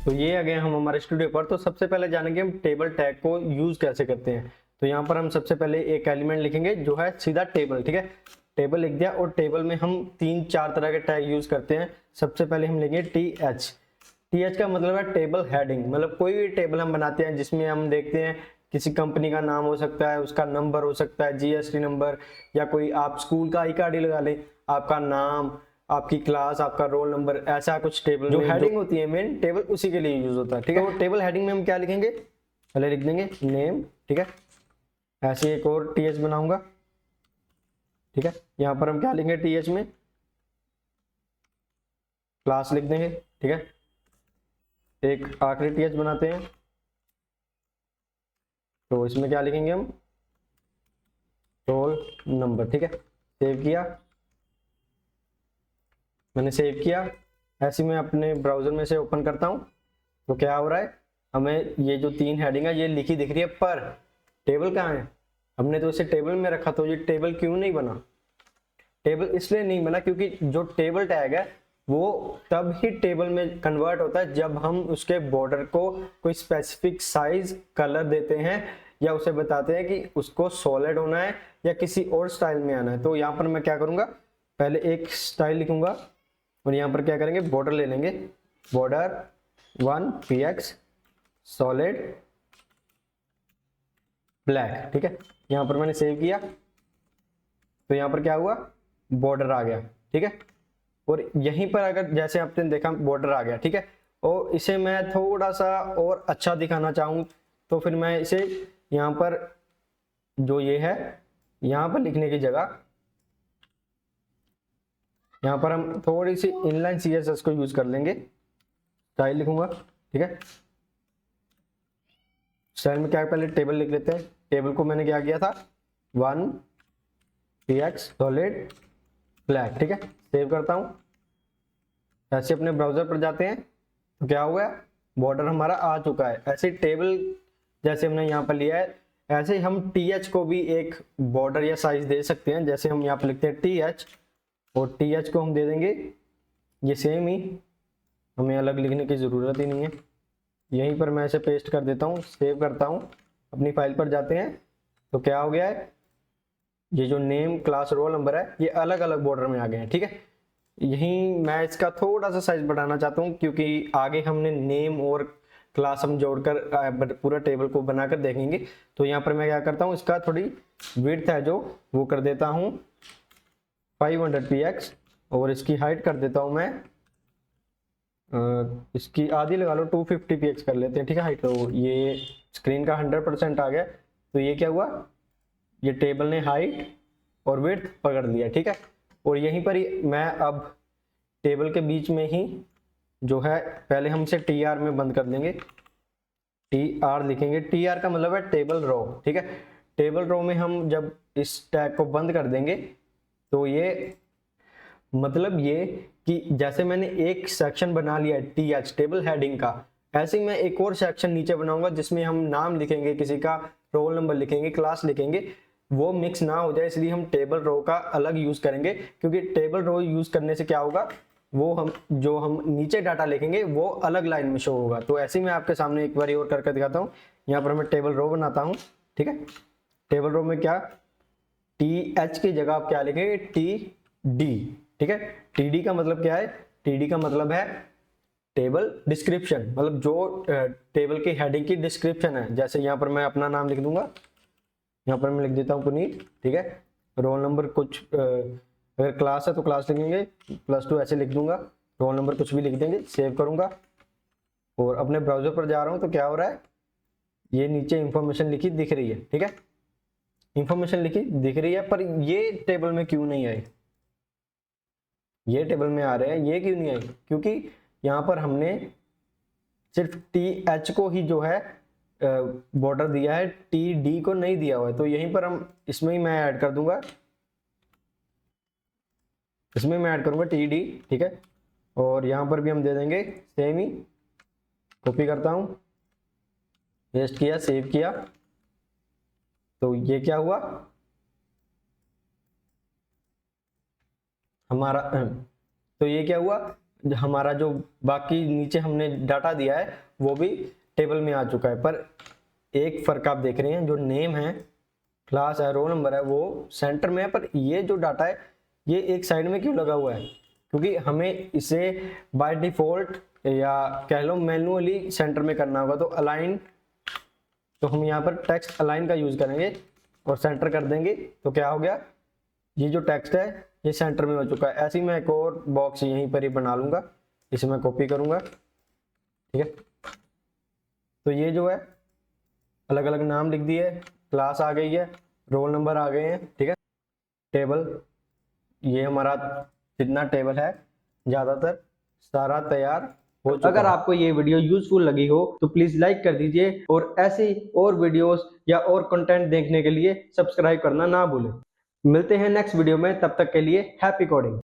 तो ये आ गए हम हमारे स्टूडियो पर। तो सबसे पहले जानेंगे हम टेबल टैग को यूज कैसे करते हैं। तो यहाँ पर हम सबसे पहले एक एलिमेंट लिखेंगे जो है सीधा टेबल, ठीक है। टेबल लिख दिया और टेबल में हम 3-4 तरह के टैग यूज करते हैं। सबसे पहले हम लेंगे TH। TH का मतलब है टेबल हेडिंग, मतलब कोई भी टेबल हम बनाते हैं जिसमें हम देखते हैं किसी कंपनी का नाम हो सकता है, उसका नंबर हो सकता है, GST नंबर, या कोई आप स्कूल का ICARD लगा लें, आपका नाम, आपकी क्लास, आपका रोल नंबर, ऐसा कुछ टेबल जो हेडिंग होती है मेन टेबल उसी के लिए यूज होता है, ठीक है। तो टेबल हेडिंग में हम क्या लिखेंगे, पहले लिख देंगे नेम, ठीक है। ऐसे एक और TH बनाऊंगा, ठीक है। यहाँ पर हम क्या लिखेंगे TH में, क्लास लिख देंगे, ठीक है। एक आखिरी TH बनाते हैं, तो इसमें क्या लिखेंगे हम, रोल नंबर, ठीक है। सेव किया, मैंने सेव किया। ऐसे मैं अपने ब्राउजर में से ओपन करता हूं तो क्या हो रहा है, हमें ये जो 3 हेडिंग है ये लिखी दिख रही है, पर टेबल कहाँ है, हमने तो इसे टेबल में रखा, तो ये टेबल क्यों नहीं बना। टेबल इसलिए नहीं बना क्योंकि जो टेबल टैग है वो तब ही टेबल में कन्वर्ट होता है जब हम उसके बॉर्डर को कोई स्पेसिफिक साइज, कलर देते हैं, या उसे बताते हैं कि उसको सॉलिड होना है या किसी और स्टाइल में आना है। तो यहाँ पर मैं क्या करूंगा, पहले एक स्टाइल लिखूंगा और यहाँ पर क्या करेंगे, बॉर्डर ले लेंगे, बॉर्डर 1px सॉलिड ब्लैक, ठीक है। यहाँ पर मैंने सेव किया तो यहाँ पर क्या हुआ, बॉर्डर आ गया, ठीक है। और यहीं पर अगर जैसे आपने देखा बॉर्डर आ गया, ठीक है, और इसे मैं थोड़ा सा और अच्छा दिखाना चाहूँ तो फिर मैं इसे यहाँ पर जो ये है यहाँ पर लिखने की जगह यहाँ पर हम थोड़ी सी इनलाइन CSS को यूज कर लेंगे। स्टाइल लिखूंगा, ठीक है। स्टाइल में क्या है, पहले टेबल लिख लेते हैं। टेबल को मैंने क्या किया था, 1px सॉलिड ब्लैक, ठीक है। सेव करता हूं। ऐसे अपने ब्राउजर पर जाते हैं तो क्या हुआ, बॉर्डर हमारा आ चुका है। ऐसे टेबल जैसे हमने यहाँ पर लिया है, ऐसे ही हम TH को भी एक बॉर्डर या साइज दे सकते हैं। जैसे हम यहाँ पर लिखते हैं TH और TH को हम दे देंगे ये सेम ही, हमें अलग लिखने की जरूरत ही नहीं है। यहीं पर मैं इसे पेस्ट कर देता हूँ, सेव करता हूँ, अपनी फाइल पर जाते हैं तो क्या हो गया है, ये जो नेम, क्लास, रोल नंबर है ये अलग अलग बॉर्डर में आ गए हैं, ठीक है। यहीं मैं इसका थोड़ा सा साइज बढ़ाना चाहता हूँ क्योंकि आगे हमने नेम और क्लास हम जोड़कर पूरा टेबल को बनाकर देखेंगे। तो यहाँ पर मैं क्या करता हूँ, इसका थोड़ी विड्थ है जो वो कर देता हूँ 500px और इसकी हाइट कर देता हूँ मैं इसकी आधी लगा लो, 250px कर लेते हैं, ठीक है हाइट। तो ये स्क्रीन का 100% आ गया। तो ये क्या हुआ, ये टेबल ने हाइट और विड्थ पकड़ लिया, ठीक है। और यहीं पर ही मैं अब टेबल के बीच में ही जो है, पहले हम इसे TR में बंद कर देंगे, TR लिखेंगे। TR का मतलब है टेबल रो, ठीक है। टेबल रो में हम जब इस टैग को बंद कर देंगे तो ये मतलब ये कि जैसे मैंने एक सेक्शन बना लिया है TH टेबल हेडिंग का, ऐसे ही मैं एक और सेक्शन नीचे बनाऊंगा जिसमें हम नाम लिखेंगे किसी का, रोल नंबर लिखेंगे, क्लास लिखेंगे। वो मिक्स ना हो जाए इसलिए हम टेबल रो का अलग यूज करेंगे, क्योंकि टेबल रो यूज करने से क्या होगा, वो हम नीचे डाटा लिखेंगे वो अलग लाइन में शो होगा। तो ऐसे ही मैं आपके सामने एक बार और करके दिखाता हूँ। यहाँ पर मैं टेबल रो बनाता हूँ, ठीक है। टेबल रो में क्या, TH की जगह आप क्या लिखेंगे, TD, ठीक है। TD का मतलब क्या है, TD का मतलब है टेबल डिस्क्रिप्शन, मतलब जो टेबल की हेडिंग की डिस्क्रिप्शन है। जैसे यहाँ पर मैं अपना नाम लिख दूंगा, यहाँ पर मैं लिख देता हूँ पुनीत, ठीक है। रोल नंबर कुछ अगर क्लास है तो क्लास लिखेंगे, +2 ऐसे लिख दूंगा, रोल नंबर कुछ भी लिख देंगे, सेव करूंगा और अपने ब्राउजर पर जा रहा हूँ तो क्या हो रहा है, ये नीचे इंफॉर्मेशन लिखी दिख रही है, ठीक है। इंफॉर्मेशन लिखी दिख रही है पर ये टेबल में क्यों नहीं आई, ये टेबल में आ रहे हैं, ये क्यों नहीं आई, क्योंकि यहाँ पर हमने सिर्फ TH को ही जो है बॉर्डर दिया है, TD को नहीं दिया हुआ है। तो यहीं पर हम इसमें ही मैं ऐड कर दूंगा, इसमें मैं ऐड करूंगा TD, ठीक है। और यहाँ पर भी हम दे देंगे सेम ही, कॉपी करता हूँ, पेस्ट किया, सेव किया। तो ये क्या हुआ हमारा, तो ये क्या हुआ, हमारा जो बाकी नीचे हमने डाटा दिया है वो भी टेबल में आ चुका है। पर एक फर्क आप देख रहे हैं, जो नेम है, क्लास है, रोल नंबर है, वो सेंटर में है, पर ये जो डाटा है ये एक साइड में क्यों लगा हुआ है? क्योंकि हमें इसे बाय डिफॉल्ट या कह लो मैन्युअली सेंटर में करना होगा। तो अलाइन, तो हम यहाँ पर टेक्स्ट अलाइन का यूज करेंगे और सेंटर कर देंगे। तो क्या हो गया, ये जो टेक्स्ट है ये सेंटर में हो चुका है। ऐसे ही मैं एक और बॉक्स यहीं पर ही बना लूंगा, इसे मैं कॉपी करूंगा, ठीक है। तो ये जो है अलग अलग नाम लिख दिए, क्लास आ गई है, रोल नंबर आ गए हैं, ठीक है। टेबल, ये हमारा जितना टेबल है ज्यादातर सारा तैयार हो चुका है। अगर आपको ये वीडियो यूजफुल लगी हो तो प्लीज लाइक कर दीजिए और ऐसे और वीडियोस या और कंटेंट देखने के लिए सब्सक्राइब करना ना भूलें। मिलते हैं नेक्स्ट वीडियो में, तब तक के लिए हैप्पी कोडिंग।